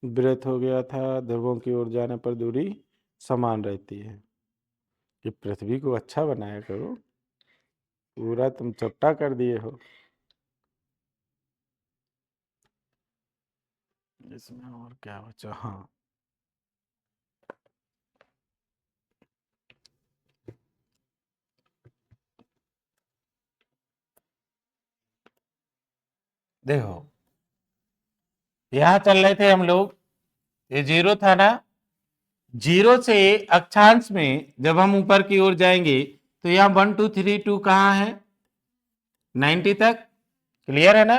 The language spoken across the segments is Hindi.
ब्रेथ हो गया था, ध्रुवों की ओर जाने पर दूरी समान रहती है। कि पृथ्वी को अच्छा बनाया करो, पूरा तुम चपटा कर दिए हो। इसमें और क्या बचा? हाँ, देखो यहां चल रहे थे हम लोग, ये जीरो था ना, जीरो से अक्षांश में जब हम ऊपर की ओर जाएंगे तो यहाँ 1 2 3 2 कहाँ है? 90 तक। क्लियर है ना?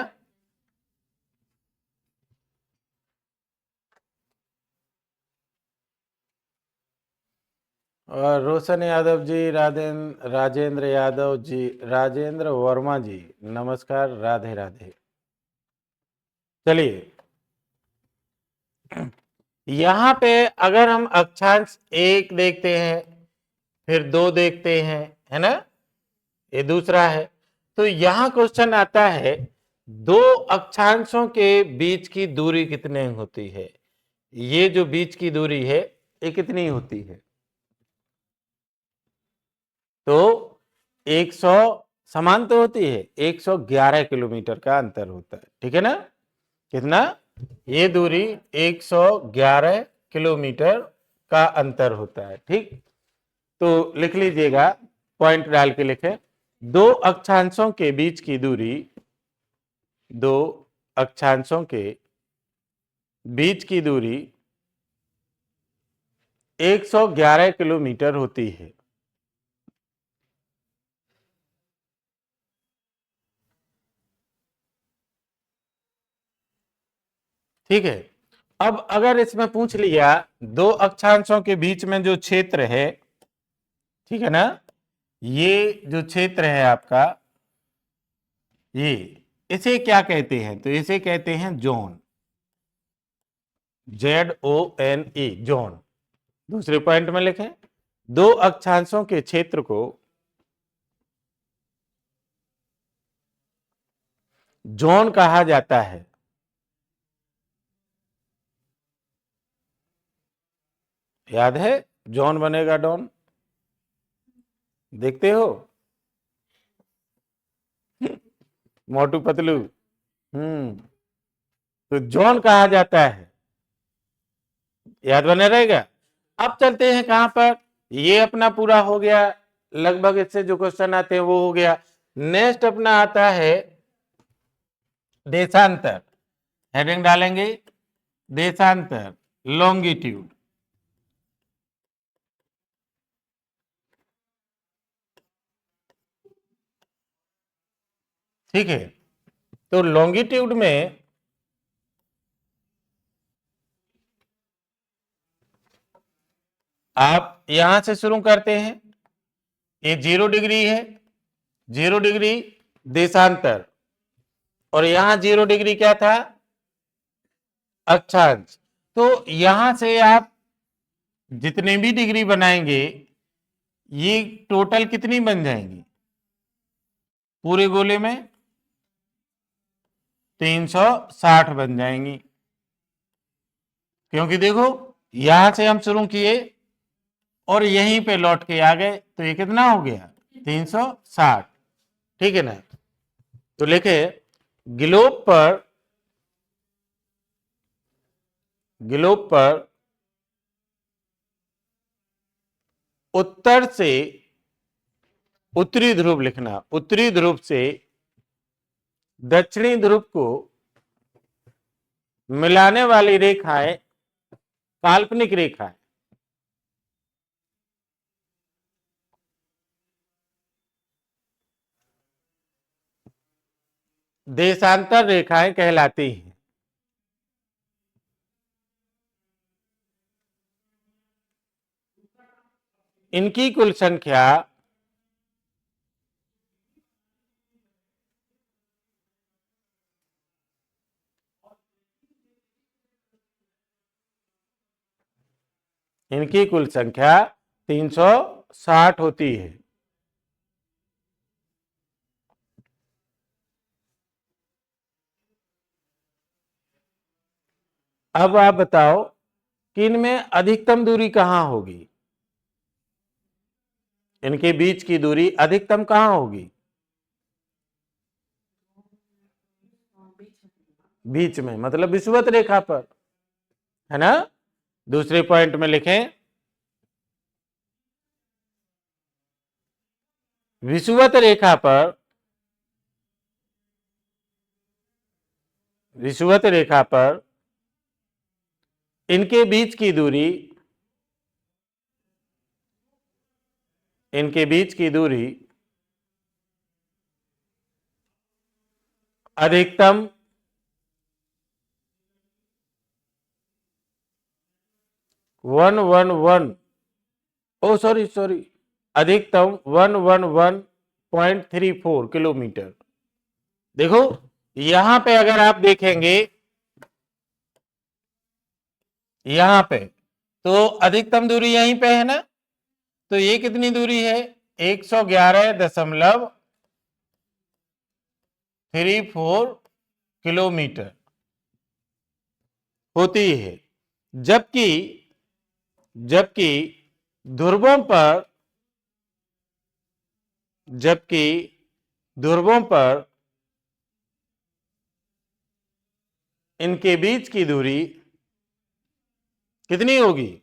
और रोशन यादव जी, राजेंद्र यादव जी, राजेंद्र वर्मा जी, नमस्कार, राधे राधे। चलिए, यहां पे अगर हम अक्षांश 1 देखते हैं, फिर 2 देखते हैं, है ना, ये दूसरा है, तो यहां क्वेश्चन आता है दो अक्षांशों के बीच की दूरी कितनी होती है? ये जो बीच की दूरी है ये कितनी होती है? तो 100 समान तो होती है, 111 किलोमीटर का अंतर होता है, ठीक है ना? कितना? ये दूरी 111 किलोमीटर का अंतर होता है, ठीक। तो लिख लीजिएगा, पॉइंट डाल के लिखें, दो अक्षांशों के बीच की दूरी, दो अक्षांशों के बीच की दूरी 111 किलोमीटर होती है। ठीक है। अब अगर इसमें पूछ लिया दो अक्षांशों के बीच में जो क्षेत्र है, ठीक है ना, ये जो क्षेत्र है आपका, ये इसे क्या कहते हैं? तो इसे कहते हैं जोन, ZONE, जोन। दूसरे पॉइंट में लिखें, दो अक्षांशों के क्षेत्र को जोन कहा जाता है। याद है? जॉन बनेगा डॉन, देखते हो मोटू पतलू। तो जॉन कहा जाता है, याद बने रहेगा। अब चलते हैं कहां पर, ये अपना पूरा हो गया, लगभग इससे जो क्वेश्चन आते हैं वो हो गया। नेक्स्ट अपना आता है देशांतर, हेडिंग डालेंगे देशांतर, लॉन्गिट्यूड। ठीक है, तो लॉन्गिट्यूड में आप यहां से शुरू करते हैं, ये 0 डिग्री है, 0 डिग्री देशांतर, और यहां 0 डिग्री क्या था? अक्षांश। तो यहां से आप जितने भी डिग्री बनाएंगे, ये टोटल कितनी बन जाएंगी पूरे गोले में? 360 बन जाएंगी। क्योंकि देखो यहां से हम शुरू किए और यहीं पे लौट के आ गए, तो ये कितना हो गया? 360। ठीक है ना? तो लिखे, ग्लोब पर, ग्लोब पर उत्तर से, उत्तरी ध्रुव लिखना, उत्तरी ध्रुव से दक्षिणी ध्रुव को मिलाने वाली रेखाएं काल्पनिक रेखाएं, देशांतर रेखाएं कहलाती हैं। इनकी कुल संख्या इनकी कुल संख्या 360 होती है। अब आप बताओ कि इनमें अधिकतम दूरी कहां होगी, इनके बीच की दूरी अधिकतम कहां होगी, बीच में, मतलब विषुवत रेखा पर, है ना। दूसरे पॉइंट में लिखें, विषुवत रेखा पर, विषुवत रेखा पर इनके बीच की दूरी, इनके बीच की दूरी अधिकतम 111, ओ सॉरी, अधिकतम 111.34 किलोमीटर। देखो यहां पे अगर आप देखेंगे, यहां पे तो अधिकतम दूरी यहीं पे है ना, तो ये कितनी दूरी है, 111.34 किलोमीटर होती है। जबकि जबकि ध्रुवों पर, जबकि ध्रुवों पर इनके बीच की दूरी कितनी होगी,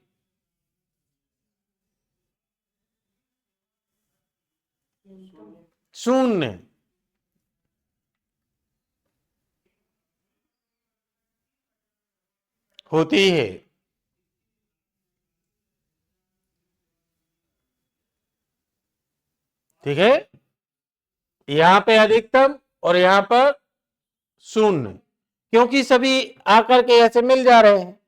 शून्य। होती है। ठीक है, यहां पे अधिकतम और यहां पर शून्य, क्योंकि सभी आकर के ऐसे मिल जा रहे हैं।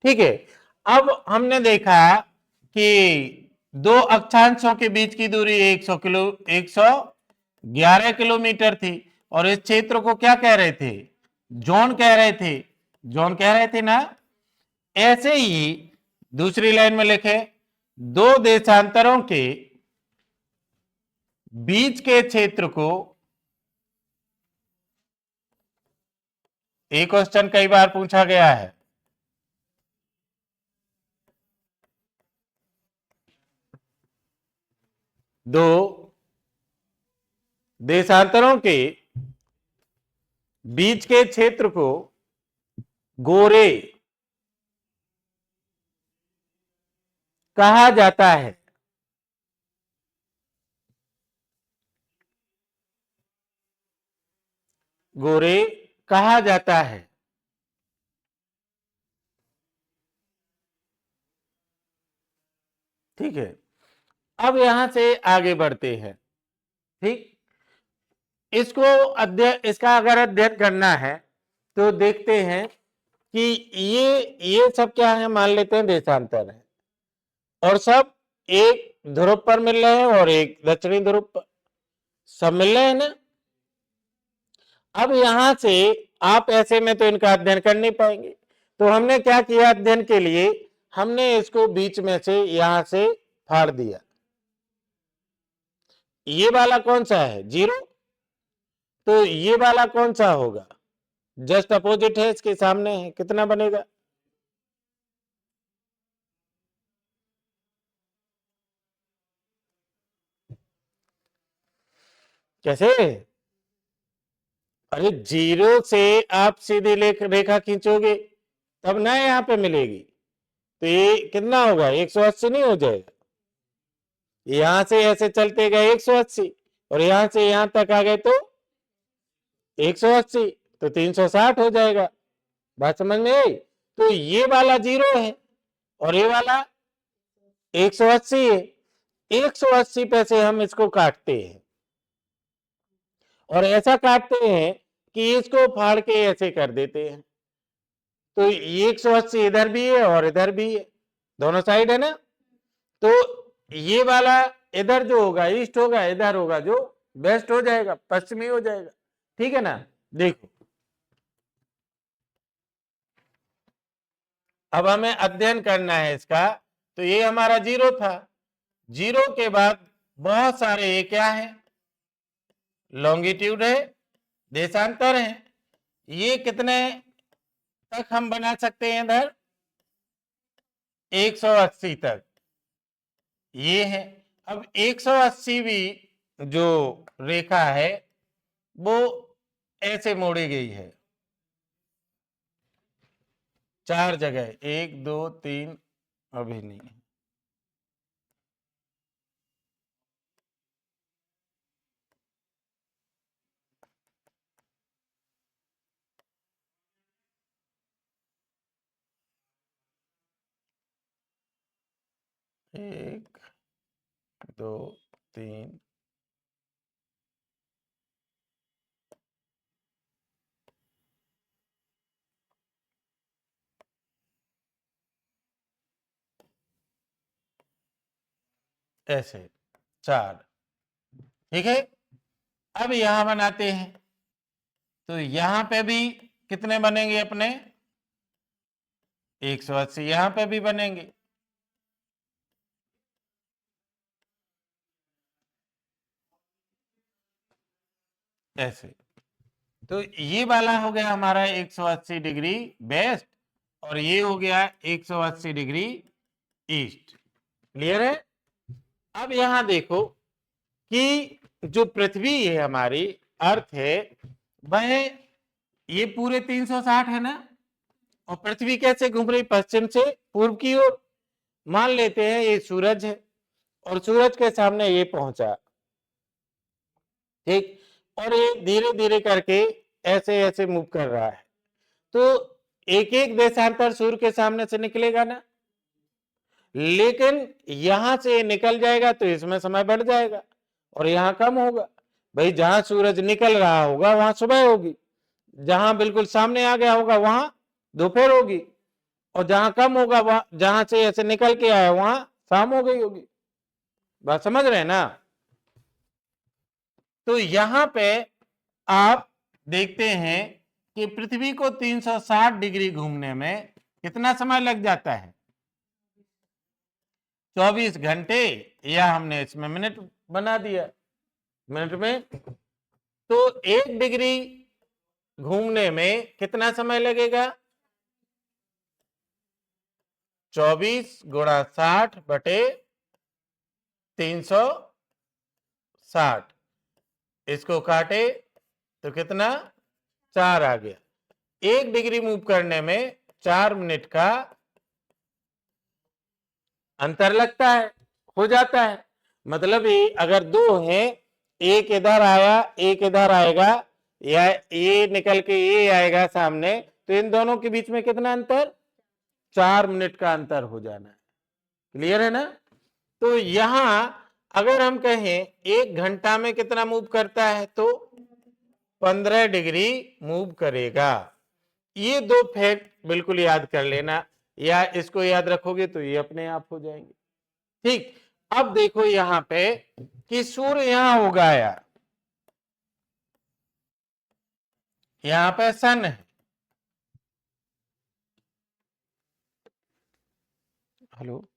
ठीक है, अब हमने देखा कि दो अक्षांशों के बीच की दूरी 111 किलोमीटर थी, और इस क्षेत्र को क्या कह रहे थे, जोन कह रहे थे, जोन कह रहे थे ना। ऐसे ही दूसरी लाइन में लिखे, दो देशांतरों के बीच के क्षेत्र को, एक क्वेश्चन कई बार पूछा गया है, दो देशांतरों के बीच के क्षेत्र को गोरे कहा जाता है। गोरे कहा जाता है। ठीक है, अब यहां से आगे बढ़ते हैं। ठीक, इसको अध्ययन, इसका अगर अध्ययन करना है तो देखते हैं कि ये सब क्या है, मान लेते हैं देशांतर है, और सब एक ध्रुव पर मिल रहे हैं और एक दक्षिणी ध्रुव पर, सब मिल रहे हैं ना। अब यहां से आप ऐसे में तो इनका अध्ययन कर नहीं पाएंगे, तो हमने क्या किया अध्ययन के लिए, हमने इसको बीच में से यहां से फाड़ दिया। ये वाला कौन सा है, 0, तो ये वाला कौन सा होगा, जस्ट अपोजिट है, इसके सामने है, कितना बनेगा, कैसे, अरे 0 से आप सीधी रेखा खींचोगे तब ना यहां पे मिलेगी, तो ये कितना होगा, 180 नहीं हो जाएगा, यहां से ऐसे चलते गए 180, और यहां से यहां तक आ गए तो 180, तो 360 हो जाएगा। बात समझ में आई, तो ये वाला 0 है और ये वाला 180 है, 180 पे से हम इसको काटते हैं, और ऐसा काटते हैं कि इसको फाड़ के ऐसे कर देते हैं, तो 180 इधर भी है और इधर भी है, दोनों साइड है ना, तो ये वाला इधर जो होगा ईस्ट होगा, इधर होगा जो वेस्ट हो जाएगा, पश्चिमी हो जाएगा। ठीक है ना, देखो अब हमें अध्ययन करना है इसका, तो ये हमारा 0 था, 0 के बाद बहुत सारे ये क्या है, लॉन्गिट्यूड है, देशांतर है, ये कितने तक हम बना सकते हैं इधर 180 तक, ये है। अब 180 भी जो रेखा है वो ऐसे मोड़ी गई है, चार जगह, 1 2 3, अभी नहीं, एक दो तीन, ऐसे चार, ठीक है। अब यहां बनाते हैं, तो यहां पे भी कितने बनेंगे अपने, 180, यहां पे भी बनेंगे, ऐसे। तो ये वाला हो गया हमारा 180 डिग्री वेस्ट, और ये हो गया 180 डिग्री ईस्ट। क्लियर है। अब यहां देखो कि जो पृथ्वी है हमारी, अर्थ है, वह ये पूरे 360 है ना, और पृथ्वी कैसे घूम रही, पश्चिम से पूर्व की ओर। मान लेते हैं ये सूरज है, और सूरज के सामने ये पहुंचा, ठीक, और ये धीरे धीरे करके ऐसे ऐसे मूव कर रहा है, तो एक एक देशांतर सूर्य के सामने से निकलेगा ना, लेकिन यहां से निकल जाएगा तो इसमें समय बढ़ जाएगा और यहां कम होगा। भाई जहां सूरज निकल रहा होगा वहां सुबह होगी, जहां बिल्कुल सामने आ गया होगा वहां दोपहर होगी, और जहां कम होगा वहां, जहां से ऐसे निकल के आया वहां शाम हो गई होगी। बात समझ रहे हैं ना। तो यहां पे आप देखते हैं कि पृथ्वी को 360 डिग्री घूमने में कितना समय लग जाता है, 24 घंटे, या हमने इसमें मिनट बना दिया, मिनट में। तो 1 डिग्री घूमने में कितना समय लगेगा, 24 गुणा 60 बटे 360, इसको काटे तो कितना, 4 आ गया। 1 डिग्री मूव करने में 4 मिनट का अंतर लगता है, हो जाता है। मतलब ये अगर दो हैं, एक इधर आया एक इधर आएगा, या ये निकल के ये आएगा सामने, तो इन दोनों के बीच में कितना अंतर, 4 मिनट का अंतर हो जाना है। क्लियर है ना। तो यहां अगर हम कहें 1 घंटा में कितना मूव करता है, तो 15 डिग्री मूव करेगा। ये दो फैक्ट बिल्कुल याद कर लेना, या इसको याद रखोगे तो ये अपने आप हो जाएंगे। ठीक। अब देखो यहां पे कि सूर्य यहां उगाया, यहां पे सन है, हेलो,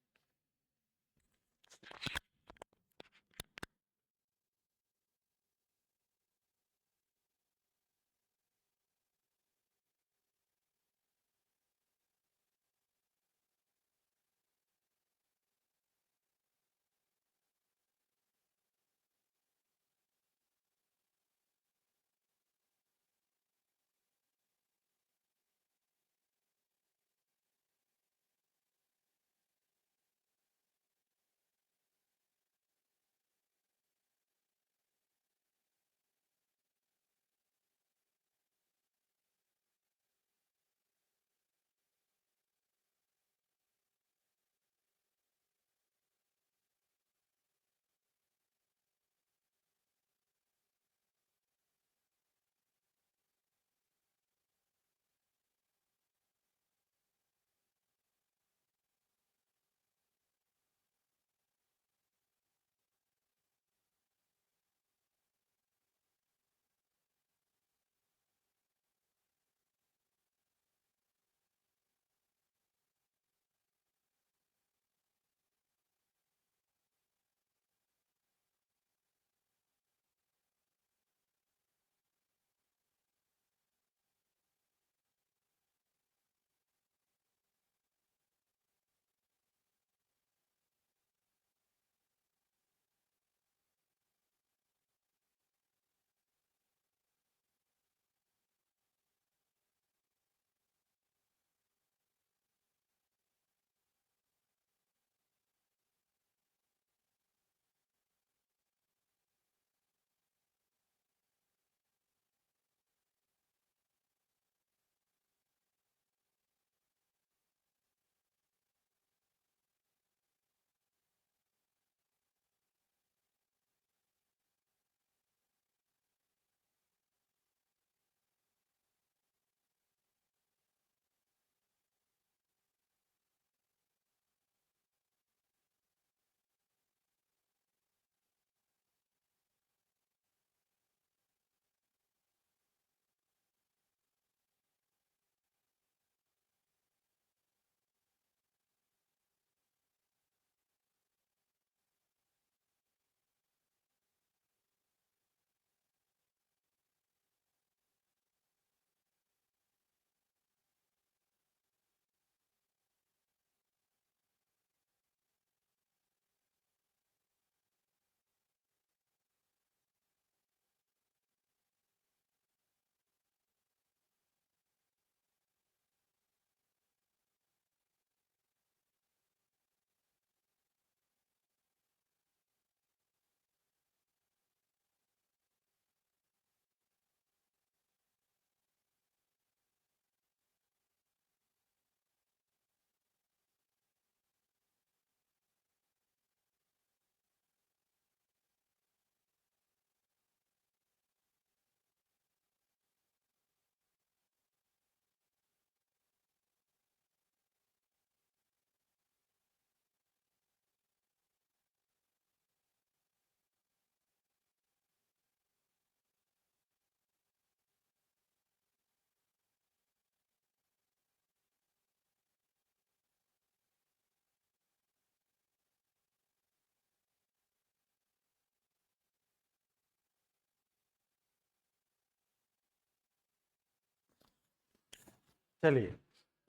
चलिए,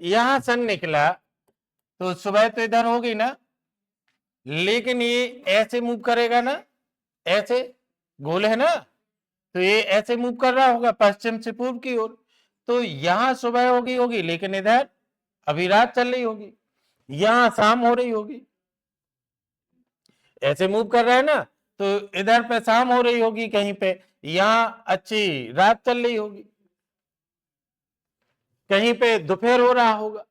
यहां सन निकला तो सुबह तो इधर होगी ना, लेकिन ये ऐसे मूव करेगा ना, ऐसे गोल है ना, तो ये ऐसे मूव कर रहा होगा पश्चिम से पूर्व की ओर। तो यहां सुबह होगी लेकिन इधर अभी रात चल रही होगी, यहां शाम हो रही होगी। ऐसे मूव कर रहा है ना, तो इधर पे शाम हो रही होगी कहीं पे, यहां अच्छी रात चल रही होगी, कहीं पे दोपहर हो रहा होगा।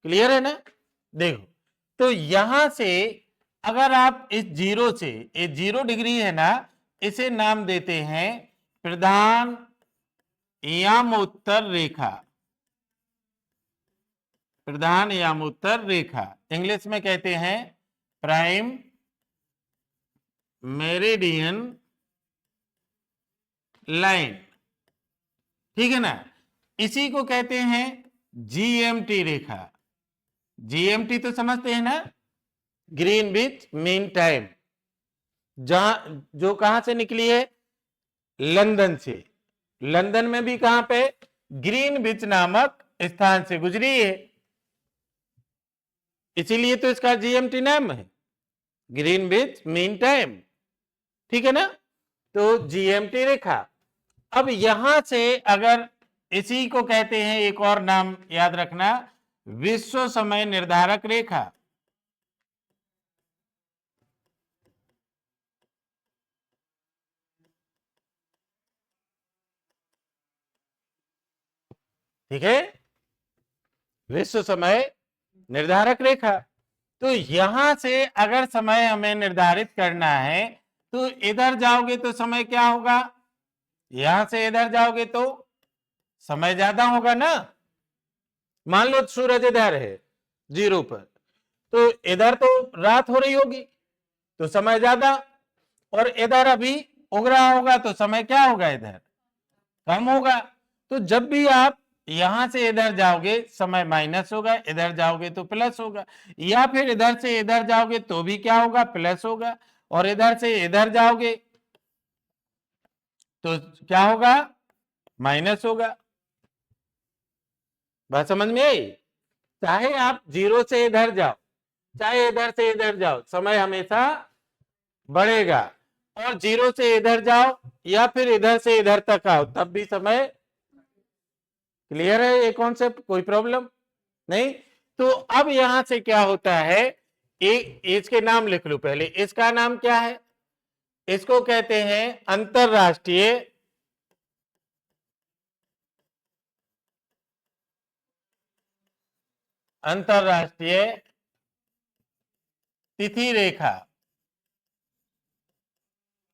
क्लियर है ना? देखो, तो यहां से अगर आप इस जीरो से, ये 0 डिग्री है ना, इसे नाम देते हैं प्रधान यामोत्तर रेखा। प्रधान यामोत्तर रेखा इंग्लिश में कहते हैं प्राइम मेरिडियन लाइन। ठीक है ना? इसी को कहते हैं जीएमटी रेखा। जीएमटी तो समझते हैं ना, ग्रीनविच मीन टाइम, जहां जो कहां से निकली है, लंदन से। लंदन में भी कहां पे, ग्रीनविच नामक स्थान से गुजरी है, इसीलिए तो इसका जीएमटी नाम है, ग्रीनविच मीन टाइम। ठीक है ना? तो जीएमटी रेखा। अब यहां से अगर, इसी को कहते हैं, एक और नाम याद रखना, विश्व समय निर्धारक रेखा। ठीक है, विश्व समय निर्धारक रेखा। तो यहां से अगर समय हमें निर्धारित करना है, तो इधर जाओगे तो समय क्या होगा, यहां से इधर जाओगे तो समय ज्यादा होगा ना। मान लो सूरज इधर है 0 पर, तो इधर तो रात हो रही होगी तो समय ज्यादा, और इधर अभी उग रहा होगा तो समय क्या होगा, इधर कम होगा। तो जब भी आप यहां से इधर जाओगे समय माइनस होगा, इधर जाओगे तो प्लस होगा, या फिर इधर से इधर जाओगे तो भी क्या होगा, प्लस होगा, और इधर से इधर जाओगे तो क्या होगा, माइनस होगा। बात समझ में आई? चाहे आप 0 से इधर जाओ, चाहे इधर से इधर जाओ, समय हमेशा बढ़ेगा, और 0 से इधर जाओ या फिर इधर से इधर तक आओ तब भी समय। क्लियर है ये कॉन्सेप्ट, कोई प्रॉब्लम नहीं? तो अब यहां से क्या होता है, एक इसके नाम लिख लो पहले, इसका नाम क्या है, इसको कहते हैं अंतरराष्ट्रीय अंतरराष्ट्रीय तिथि रेखा।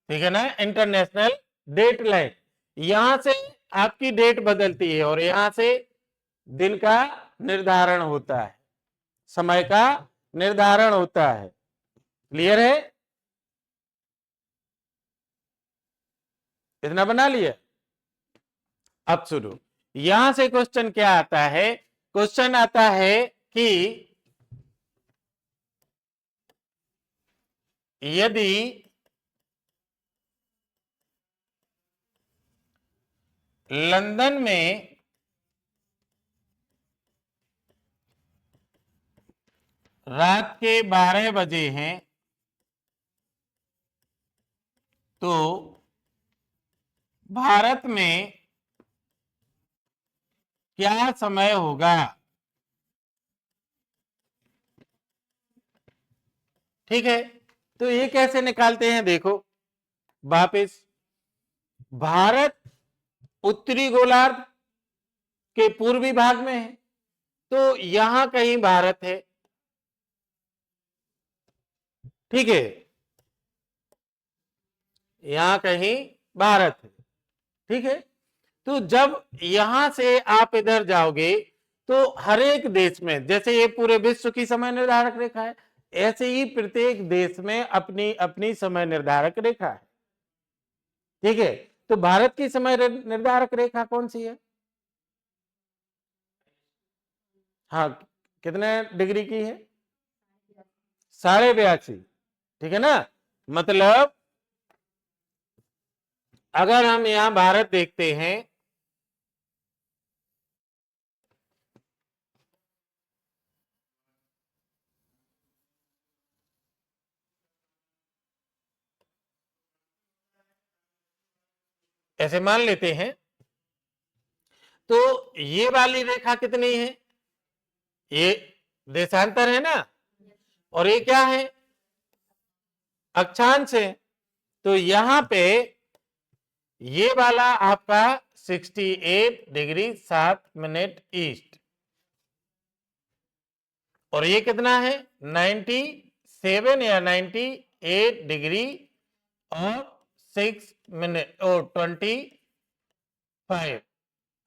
ठीक है ना, इंटरनेशनल डेट लाइन। यहां से आपकी डेट बदलती है और यहां से दिन का निर्धारण होता है, समय का निर्धारण होता है। क्लियर है? इतना बना लिया? अब सुनो, यहां से क्वेश्चन क्या आता है, क्वेश्चन आता है कि यदि लंदन में रात के 12 बजे हैं, तो भारत में क्या समय होगा। ठीक है, तो ये कैसे निकालते हैं, देखो वापिस, भारत उत्तरी गोलार्ध के पूर्वी भाग में है, तो यहां कहीं भारत है। ठीक है, यहां कहीं भारत है। ठीक है, तो जब यहां से आप इधर जाओगे तो हर एक देश में, जैसे ये पूरे विश्व की समय निर्धारक रेखा है, ऐसे ही प्रत्येक देश में अपनी अपनी समय निर्धारक रेखा है। ठीक है, तो भारत की समय निर्धारक रेखा कौन सी है, हाँ, कितने डिग्री की है, 82.5। ठीक है ना, मतलब अगर हम यहां भारत देखते हैं ऐसे मान लेते हैं। तो ये वाली रेखा कितनी है, ये देशांतर है ना, और ये क्या है, अक्षांश है। तो यहां पे ये वाला आपका 68 डिग्री 7 मिनट ईस्ट, और ये कितना है 97 या 98 डिग्री और 6 मिनट और 25,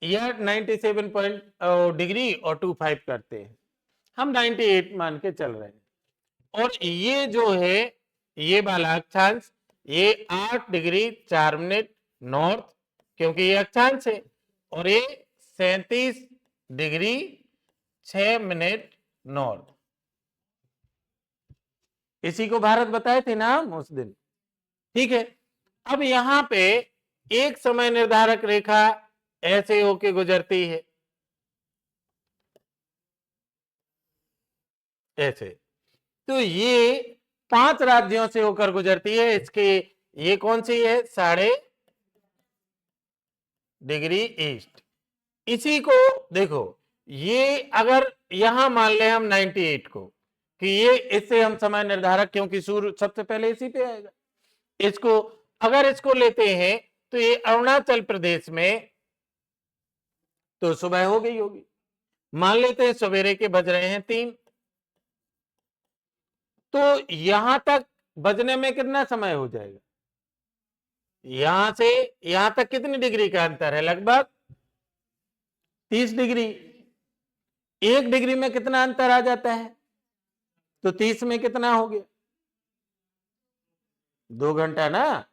या 97 डिग्री और 25 करते हैं, हम 98 मान के चल रहे हैं। और ये जो है ये वाला अक्षांश, ये 8 डिग्री 4 मिनट नॉर्थ, क्योंकि ये अक्षांश है, और ये 37 डिग्री 6 मिनट नॉर्थ। इसी को भारत बताए थे ना हम उस दिन, ठीक है। अब यहां पे एक समय निर्धारक रेखा ऐसे होके गुजरती है, ऐसे। तो ये 5 राज्यों से होकर गुजरती है। इसके ये कौन सी है, 12.5 डिग्री ईस्ट। इसी को देखो, ये अगर यहां मान ले हम 98 को कि ये इससे हम समय निर्धारक, क्योंकि सूर्य सबसे पहले इसी पे आएगा, इसको अगर इसको लेते हैं तो ये अरुणाचल प्रदेश में तो सुबह हो गई होगी, मान लेते हैं सवेरे के बज रहे हैं 3, तो यहां तक बजने में कितना समय हो जाएगा, यहां से यहां तक कितनी डिग्री का अंतर है, लगभग 30 डिग्री। 1 डिग्री में कितना अंतर आ जाता है, तो 30 में कितना हो गया, 2 घंटा ना,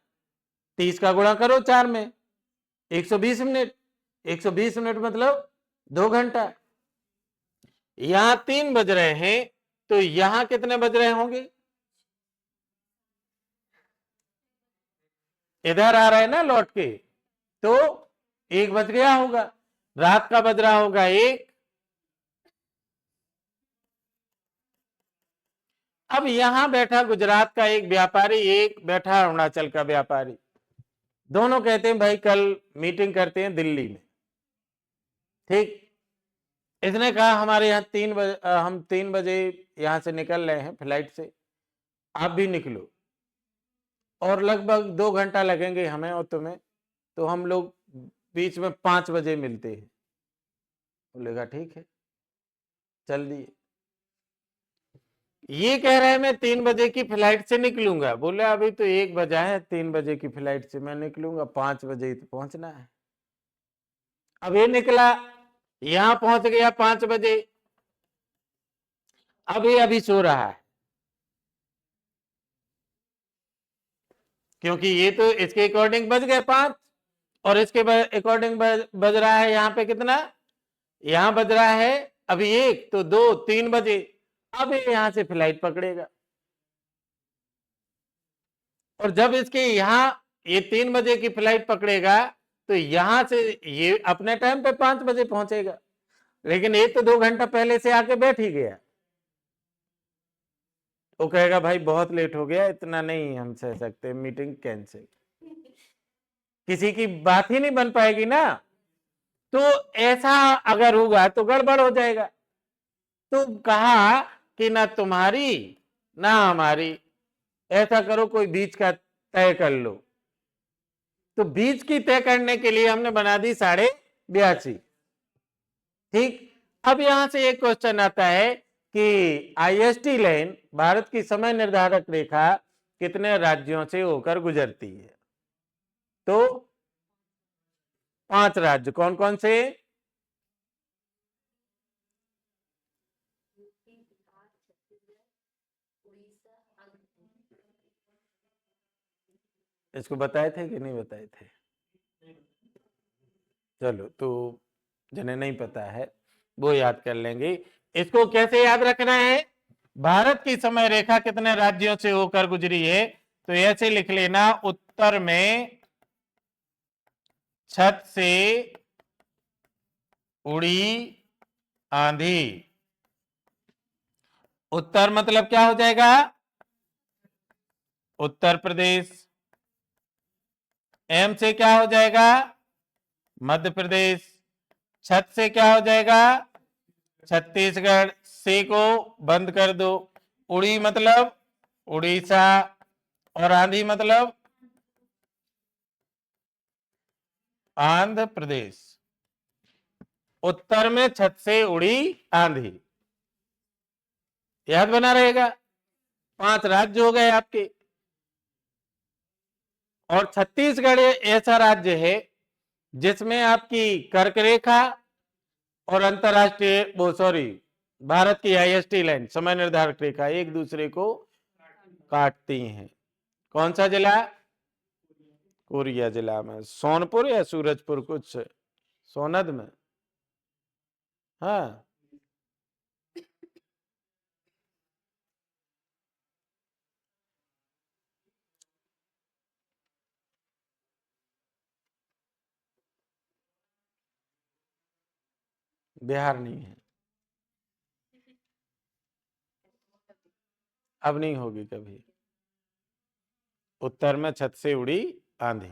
30 का गुणा करो 4 में, 120 मिनट, 120 मिनट मतलब 2 घंटा। यहां 3 बज रहे हैं, तो यहां कितने बज रहे होंगे, इधर आ रहे हैं ना लौट के, तो 1 बज गया होगा, रात का बज रहा होगा 1। अब यहां बैठा गुजरात का एक व्यापारी, एक बैठा अरुणाचल का व्यापारी, दोनों कहते हैं भाई कल मीटिंग करते हैं दिल्ली में, ठीक। इसने कहा हमारे यहाँ 3 बजे, हम 3 बजे यहां से निकल रहे हैं फ्लाइट से, आप भी निकलो, और लगभग 2 घंटा लगेंगे हमें और तुम्हें, तो हम लोग बीच में 5 बजे मिलते हैं। बोलेगा ठीक है, चल दिए। ये कह रहे हैं मैं 3 बजे की फ्लाइट से निकलूंगा, बोले अभी तो 1 बजा है, 3 बजे की फ्लाइट से मैं निकलूंगा, 5 बजे तो पहुंचना है। अब ये निकला, यहां पहुंच गया 5 बजे, अब ये अभी सो रहा है, क्योंकि ये तो इसके अकॉर्डिंग बज गए 5, और इसके अकॉर्डिंग बज रहा है यहाँ पे कितना, यहां बज रहा है अभी 1, तो 2, 3 बजे, अब ये यहां से फ्लाइट पकड़ेगा, और जब इसके यहां ये 3 बजे की फ्लाइट पकड़ेगा, तो यहां से ये अपने टाइम पे 5 बजे पहुंचेगा, लेकिन ये तो 2 घंटा पहले से आके बैठ ही गया। वो कहेगा भाई बहुत लेट हो गया, इतना नहीं हम सह सकते, मीटिंग कैंसिल, किसी की बात ही नहीं बन पाएगी ना। तो ऐसा अगर होगा तो गड़बड़ हो जाएगा। तो कहा कि ना तुम्हारी ना हमारी, ऐसा करो कोई बीच का तय कर लो। तो बीच की तय करने के लिए हमने बना दी 82.5, ठीक। अब यहां से एक क्वेश्चन आता है कि आईएसटी लाइन, भारत की समय निर्धारक रेखा, कितने राज्यों से होकर गुजरती है, तो 5 राज्य, कौन कौन से, इसको बताए थे कि नहीं बताए थे, चलो तो जिन्हें नहीं पता है वो याद कर लेंगे। इसको कैसे याद रखना है, भारत की समय रेखा कितने राज्यों से होकर गुजरी है, तो ऐसे लिख लेना, उत्तर में छत से उड़ी आंधी। उत्तर मतलब क्या हो जाएगा, उत्तर प्रदेश, एम से क्या हो जाएगा, मध्य प्रदेश। छत से क्या हो जाएगा, छत्तीसगढ़। से को बंद कर दो। उड़ी मतलब उड़ीसा, और आंधी मतलब आंध्र प्रदेश। उत्तर में छत से उड़ी आंधी, याद बना रहेगा। 5 राज्य हो गए आपके। और छत्तीसगढ़ ऐसा राज्य है जिसमें आपकी कर्क रेखा और अंतरराष्ट्रीय वो सॉरी भारत की आईएसटी लाइन समय निर्धारक रेखा एक दूसरे को काटती हैं। कौन सा जिला, कोरिया जिला में, सोनपुर या सूरजपुर, कुछ सोनद में। हाँ, बिहार नहीं है, अब नहीं होगी कभी। उत्तर में छत से उड़ी आंधी।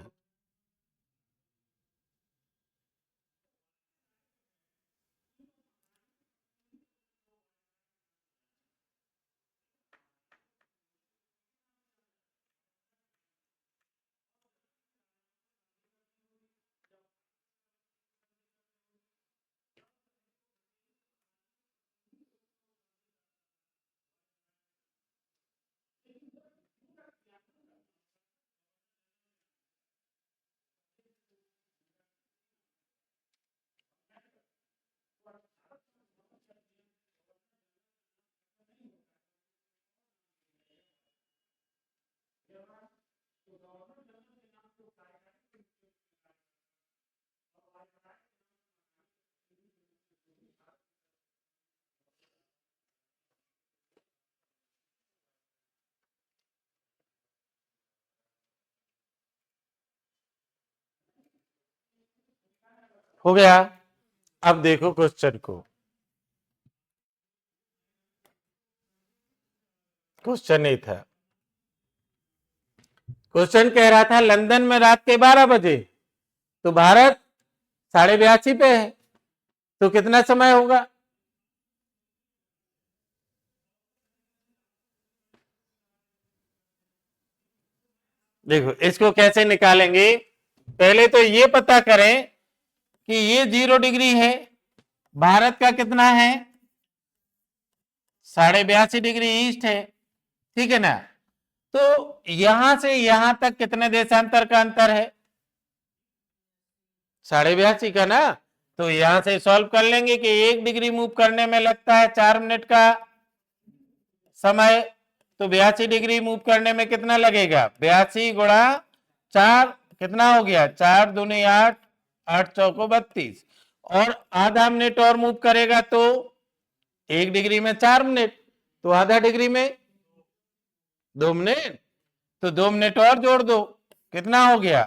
हो गया। अब देखो क्वेश्चन को। क्वेश्चन नहीं था, क्वेश्चन कह रहा था लंदन में रात के 12 बजे, तो भारत 82.5 पे है, तो कितना समय होगा। देखो इसको कैसे निकालेंगे, पहले तो ये पता करें कि ये 0 डिग्री है, भारत का कितना है 82.5 डिग्री ईस्ट है, ठीक है ना। तो यहां से यहां तक कितने देशांतर का अंतर है, 82.5 का ना। तो यहां से सॉल्व कर लेंगे कि 1 डिग्री मूव करने में लगता है 4 मिनट का समय, तो 82 डिग्री मूव करने में कितना लगेगा, 82 गुणा 4 कितना हो गया, 4 दूनी 8, 8 चौको 32, और आधा मिनट और मूव करेगा तो 1 डिग्री में 4 मिनट, तो आधा डिग्री में 2 मिनट, तो 2 मिनट और जोड़ दो, कितना हो गया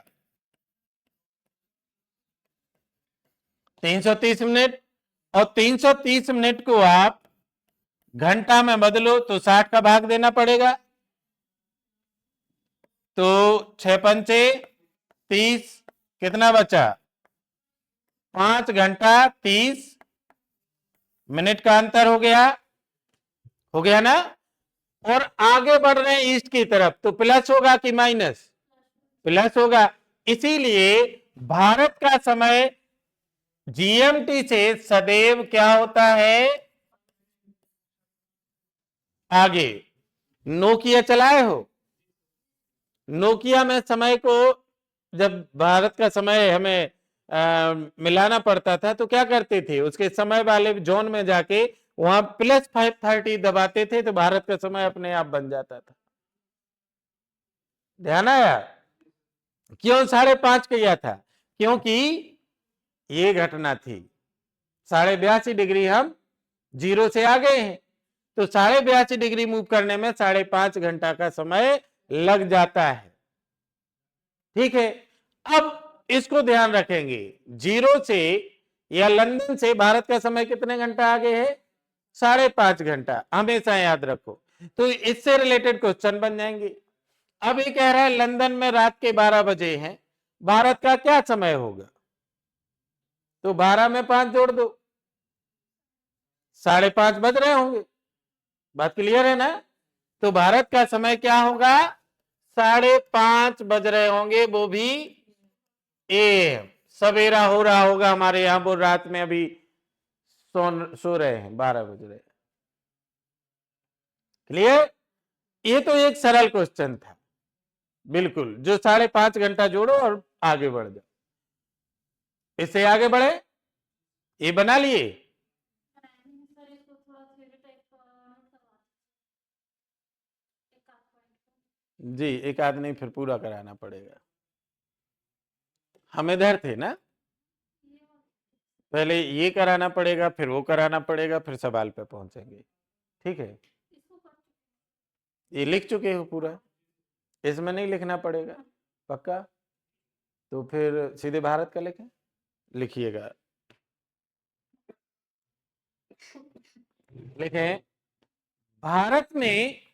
330 मिनट। और 330 मिनट को आप घंटा में बदलो तो 60 का भाग देना पड़ेगा, तो 6 पंचे 30, कितना बचा 5 घंटा 30 मिनट का अंतर हो गया ना। और आगे बढ़ रहे हैं ईस्ट की तरफ, तो प्लस होगा कि माइनस, प्लस होगा। इसीलिए भारत का समय जीएमटी से सदैव क्या होता है, आगे। नोकिया चलाए हो, नोकिया में समय को जब भारत का समय हमें मिलाना पड़ता था तो क्या करते थे, उसके समय वाले जोन में जाके वहां +530 दबाते थे तो भारत का समय अपने आप बन जाता था। ध्यान आया, क्यों 5.5 किया था, क्योंकि ये घटना थी 82.5 डिग्री हम 0 से आ गए हैं, तो 82.5 डिग्री मूव करने में 5.5 घंटा का समय लग जाता है, ठीक है। अब इसको ध्यान रखेंगे, 0 से या लंदन से भारत का समय कितने घंटा आगे है, 5.5 घंटा, हमेशा याद रखो। तो इससे रिलेटेड क्वेश्चन बन जाएंगे। अब ये कह रहा है लंदन में रात के 12 बजे हैं, भारत का क्या समय होगा? तो 12 में 5 जोड़ दो, 5:30 बज रहे होंगे। बात क्लियर है ना? तो भारत का समय क्या होगा? 5:30 बज रहे होंगे, वो भी सवेरा हो रहा होगा हमारे यहां, वो रात में अभी सो रहे हैं, 12 बज रहे हैं। क्लियर? ये तो एक सरल क्वेश्चन था, बिल्कुल, जो 5.5 घंटा जोड़ो और आगे बढ़ जाओ। इससे आगे बढ़े, ये बना लिए। जी, एक आध नहीं, फिर पूरा कराना पड़ेगा। हम इधर थे ना, पहले ये कराना पड़ेगा, फिर वो कराना पड़ेगा, फिर सवाल पे पहुंचेंगे। ठीक है, ये लिख चुके हो पूरा, इसमें नहीं लिखना पड़ेगा पक्का? तो फिर सीधे भारत का लिखें, लिखिएगा, लिखें भारत में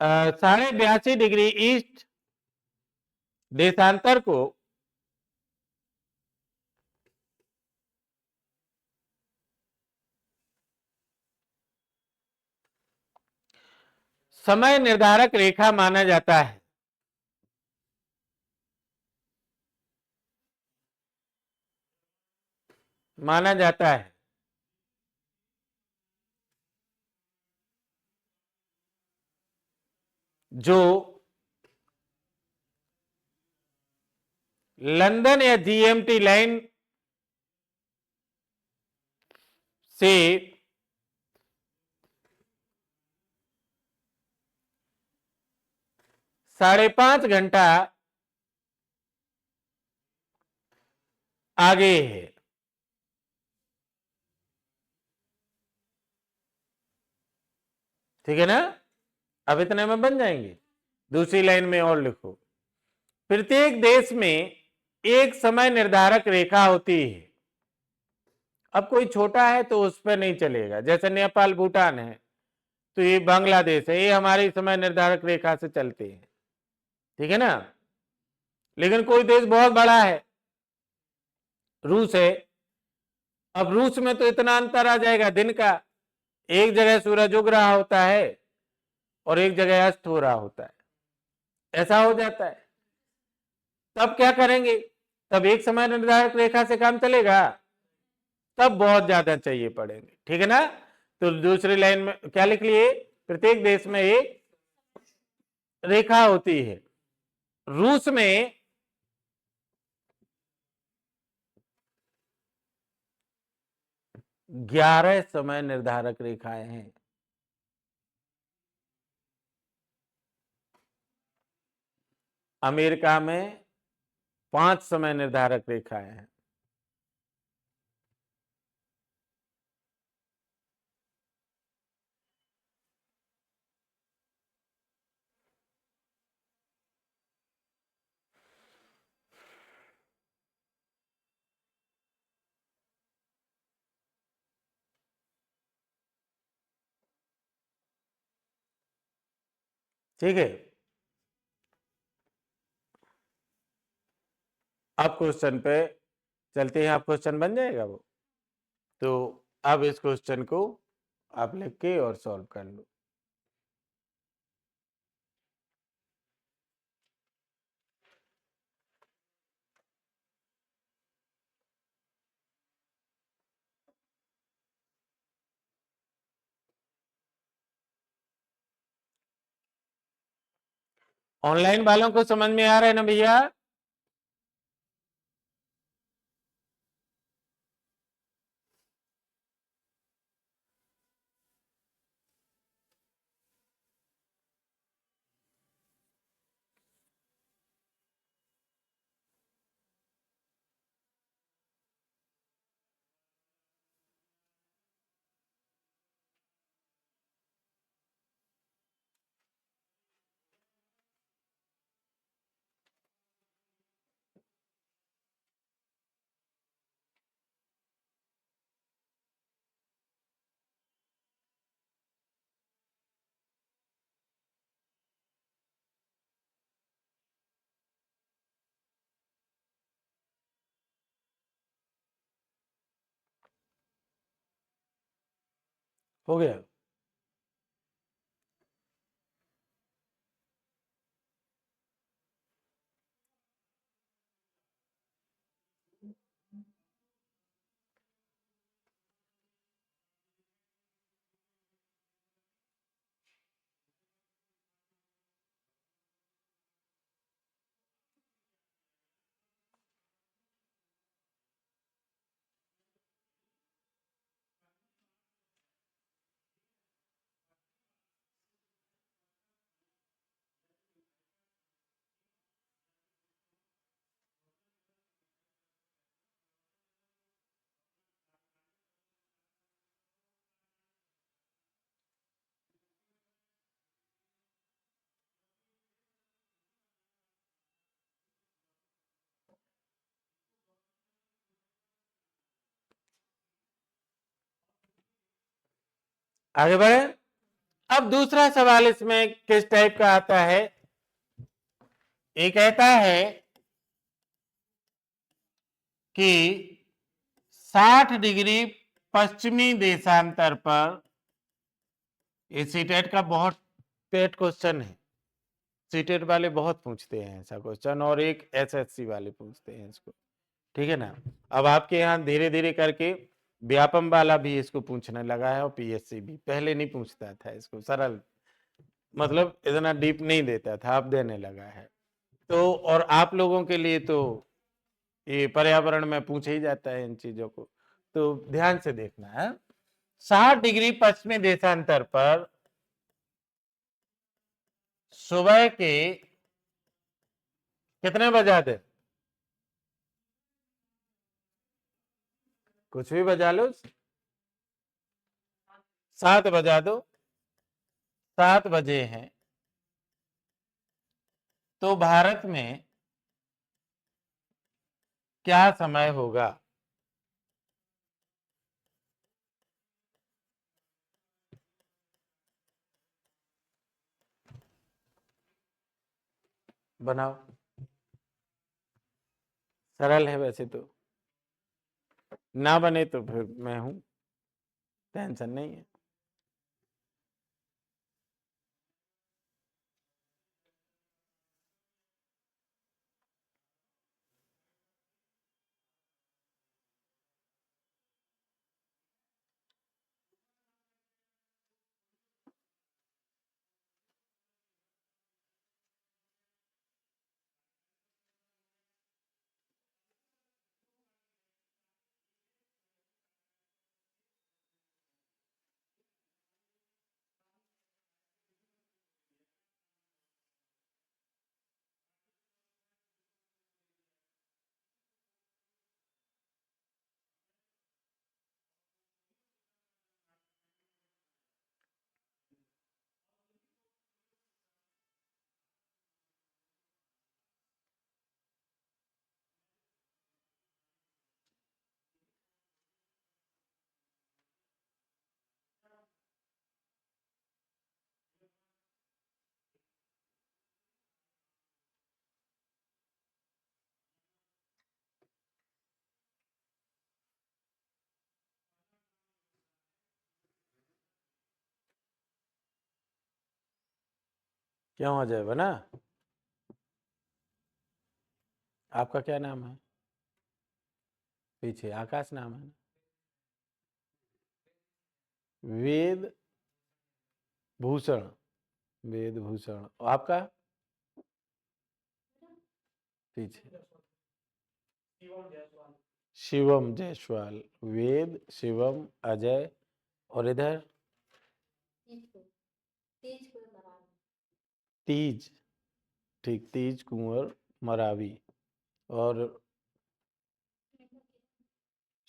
82.5 डिग्री ईस्ट देशांतर को समय निर्धारक रेखा माना जाता है। माना जाता है जो लंदन या जीएमटी लाइन से 5.5 घंटा आगे है। ठीक है ना? अब इतने में बन जाएंगे। दूसरी लाइन में और लिखो, प्रत्येक देश में एक समय निर्धारक रेखा होती है। अब कोई छोटा है तो उस पर नहीं चलेगा, जैसे नेपाल भूटान है, तो ये बांग्लादेश है, ये हमारी समय निर्धारक रेखा से चलते हैं। ठीक है ना? लेकिन कोई देश बहुत बड़ा है, रूस है, अब रूस में तो इतना अंतर आ जाएगा दिन का, एक जगह सूरज उग रहा होता है और एक जगह अस्त हो रहा होता है, ऐसा हो जाता है। तब क्या करेंगे? तब एक समय निर्धारक रेखा से काम चलेगा? तब बहुत ज्यादा चाहिए पड़ेंगे। ठीक है ना? तो दूसरी लाइन में क्या लिख लिए? प्रत्येक देश में एक रेखा होती है। रूस में 11 समय निर्धारक रेखाएं हैं। अमेरिका में 5 समय निर्धारक रेखाएं हैं। ठीक है, अब क्वेश्चन पे चलते हैं। आप क्वेश्चन बन जाएगा वो, तो अब इस क्वेश्चन को आप लिख के और सॉल्व कर लो। ऑनलाइन वालों को समझ में आ रहा है ना भैया? हो गया। आगे बढ़े। अब दूसरा सवाल इसमें किस टाइप का आता है, ये कहता है कि 60 डिग्री पश्चिमी देशांतर पर, ये सीटेट का बहुत पेट क्वेश्चन है, सीटेट वाले बहुत पूछते हैं ऐसा क्वेश्चन, और एक एसएससी वाले पूछते हैं इसको, ठीक है ना। अब आपके यहाँ धीरे धीरे करके व्यापम वाला भी इसको पूछने लगा है, और पीएससी भी, पहले नहीं पूछता था इसको, सरल मतलब इतना डीप नहीं देता था, अब देने लगा है। तो और आप लोगों के लिए तो ये पर्यावरण में पूछे ही जाता है इन चीजों को, तो ध्यान से देखना है। 60 डिग्री पश्चिमी देशांतर पर सुबह के कितने बजा दे, कुछ भी बजा लो, 7 बजा दो, 7 बजे हैं, तो भारत में क्या समय होगा? बनाओ, सरल है वैसे तो, ना बने तो फिर मैं हूं, टेंशन नहीं है। क्यों आ जाए बना, आपका क्या नाम है? पीछे आकाश नाम है ना? वेद भूषण, वेद भूषण, और आपका पीछे शिवम जायसवाल, वेद शिवम अजय, और इधर तीज, ठीक, तीज कुंवर मरावी, और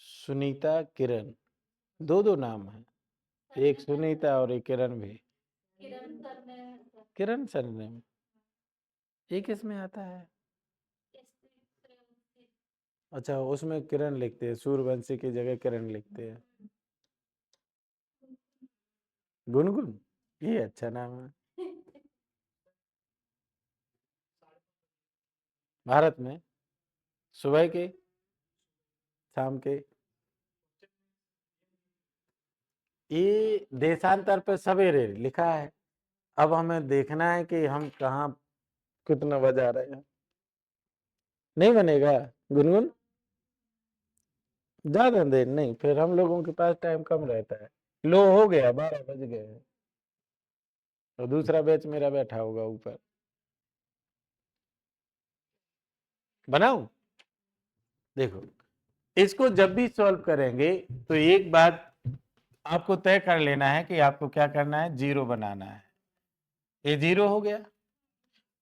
सुनीता किरण, दो दो नाम है, एक सुनीता और एक किरण भी, किरण सरनेम, एक इसमें आता है। अच्छा, उसमें किरण लिखते हैं, सूर्यवंशी की जगह किरण लिखते हैं। गुनगुन, ये अच्छा नाम है। भारत में सुबह के, शाम के, ये देशांतर पे सवेरे लिखा है। अब हमें देखना है कि हम कहाँ कितना बजा रहे हैं। नहीं बनेगा गुनगुन, ज्यादा देर नहीं, फिर हम लोगों के पास टाइम कम रहता है। लो हो गया, 12 बज गए हैं, और दूसरा बैच मेरा बैठा होगा ऊपर। बनाऊं? देखो, इसको जब भी सॉल्व करेंगे तो एक बात आपको तय कर लेना है कि आपको क्या करना है, जीरो बनाना है। ये जीरो हो गया।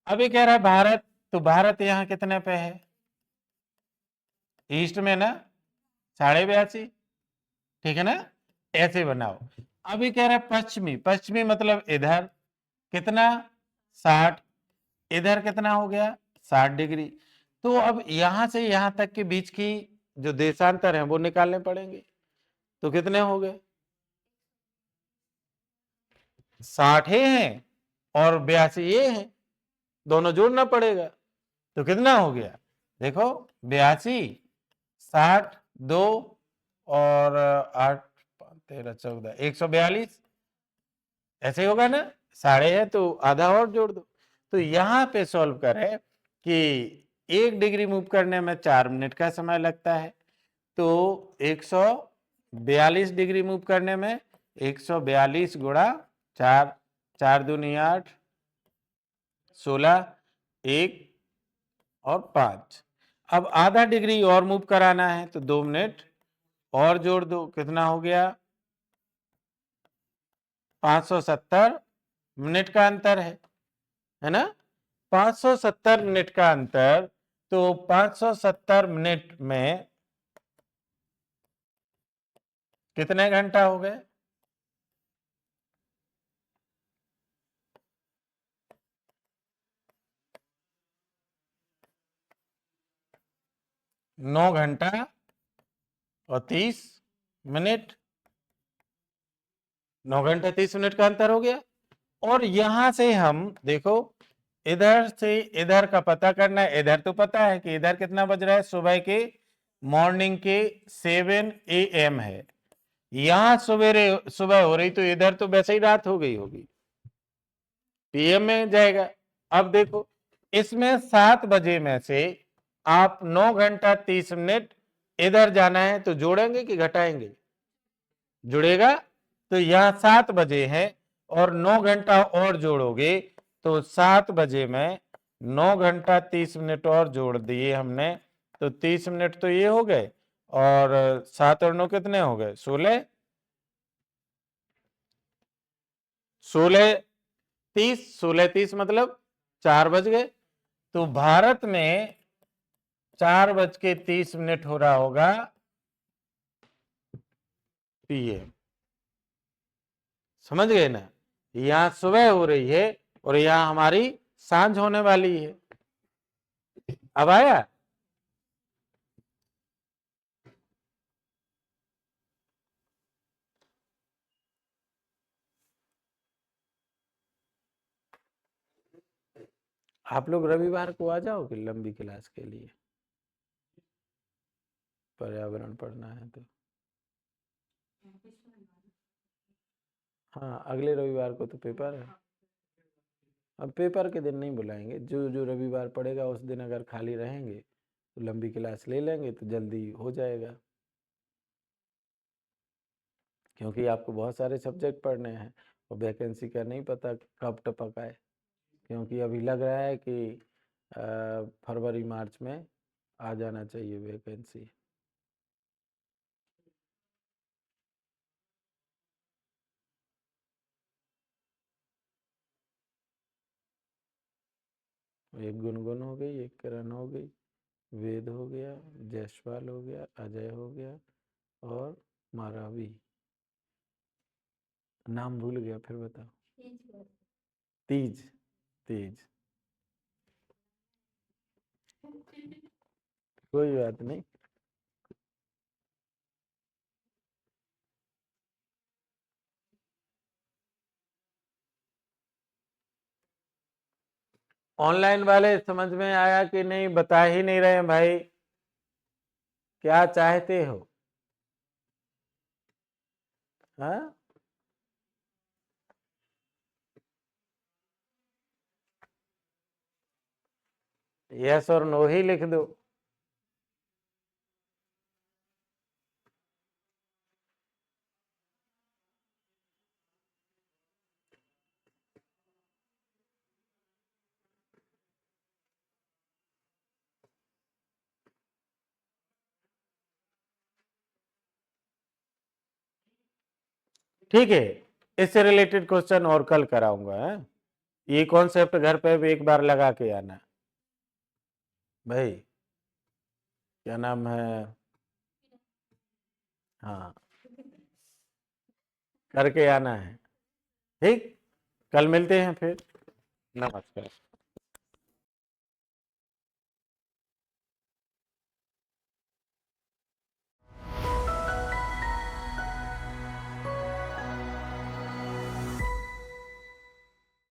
अब ये कह रहा है भारत, तो भारत यहाँ कितने पे है, ईस्ट में ना, 82.5, ठीक है ना, ऐसे बनाओ। अब ये कह रहा है पश्चिमी, पश्चिमी मतलब इधर कितना, 60, इधर कितना हो गया, 60 डिग्री। तो अब यहां से यहां तक के बीच की जो देशांतर है वो निकालने पड़ेंगे। तो कितने हो गए, 60 हैं और 82 ये हैं, दोनों जोड़ना पड़ेगा। तो कितना हो गया, देखो 82, 60, 2 और 8, 13, 14, 142, ऐसे होगा ना, साढ़े है तो आधा और जोड़ दो। तो यहां पे सॉल्व करें कि 1 डिग्री मूव करने में 4 मिनट का समय लगता है, तो 142 डिग्री मूव करने में 142 गुणा 4, 4 दूनी 8, 16, 1 और 5। अब आधा डिग्री और मूव कराना है तो 2 मिनट और जोड़ दो, कितना हो गया, 570 मिनट का अंतर है ना, 570 मिनट का अंतर। तो 570 मिनट में कितने घंटा हो गए, 9 घंटा और 30 मिनट, 9 घंटे 30 मिनट का अंतर हो गया। और यहां से हम देखो, इधर से इधर का पता करना है। इधर तो पता है कि इधर कितना बज रहा है, सुबह के, मॉर्निंग के 7 AM है। यहां सवेरे सुबह हो रही, तो इधर तो वैसे ही रात हो गई होगी, PM में जाएगा। अब देखो, इसमें 7 बजे में से आप 9 घंटा 30 मिनट इधर जाना है, तो जोड़ेंगे कि घटाएंगे, जुड़ेगा। तो यहां 7 बजे है और 9 घंटा और जोड़ोगे तो 7 बजे में 9 घंटा 30 मिनट और जोड़ दिए हमने, तो 30 मिनट तो ये हो गए, और 7 और 9 कितने हो गए, 16, 16:30, 16:30 मतलब 4 बज गए। तो भारत में 4:30 हो रहा होगा PM। समझ गए ना, यहां सुबह हो रही है और यहां हमारी सांझ होने वाली है। अब आया, आप लोग रविवार को आ जाओगे लंबी क्लास के लिए, पर्यावरण पढ़ना है तो। हाँ, अगले रविवार को तो पेपर है। अब पेपर के दिन नहीं बुलाएंगे, जो जो रविवार पड़ेगा उस दिन अगर खाली रहेंगे तो लंबी क्लास ले लेंगे, तो जल्दी हो जाएगा। क्योंकि आपको बहुत सारे सब्जेक्ट पढ़ने हैं और वैकेंसी का नहीं पता कब टपक आए। क्योंकि अभी लग रहा है कि फरवरी मार्च में आ जाना चाहिए वैकेंसी। एक गुनगुन हो गई, एक किरण हो गई, वेद हो गया, जयसवाल हो गया, अजय हो गया, और मारावी। नाम भूल गया, फिर बताओ। तीज, तीज, कोई बात नहीं। ऑनलाइन वाले समझ में आया कि नहीं, बता ही नहीं रहे भाई, क्या चाहते हो, हाँ? यस और नो ही लिख दो। ठीक है, इससे रिलेटेड क्वेश्चन और कल कराऊंगा। ये कॉन्सेप्ट घर पे भी एक बार लगा के आना भाई। क्या नाम है? हाँ, करके आना है। ठीक, कल मिलते हैं फिर। नमस्कार।